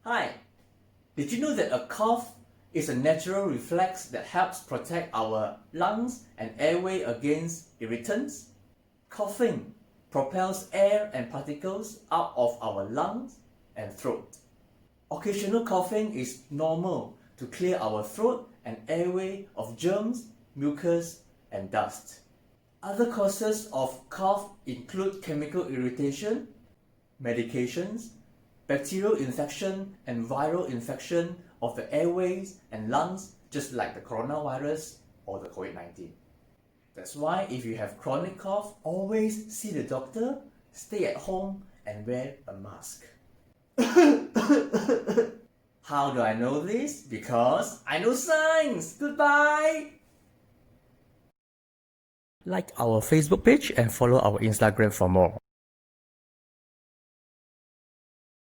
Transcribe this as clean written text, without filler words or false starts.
Hi! Did you know that a cough is a natural reflex that helps protect our lungs and airway against irritants? Coughing propels air and particles out of our lungs and throat. Occasional coughing is normal to clear our throat and airway of germs, mucus, and dust. Other causes of cough include chemical irritation, medications, bacterial infection and viral infection of the airways and lungs, just like the coronavirus or the COVID-19. That's why if you have chronic cough, always see the doctor, stay at home and wear a mask. How do I know this? Because I know science! Goodbye! Like our Facebook page and follow our Instagram for more.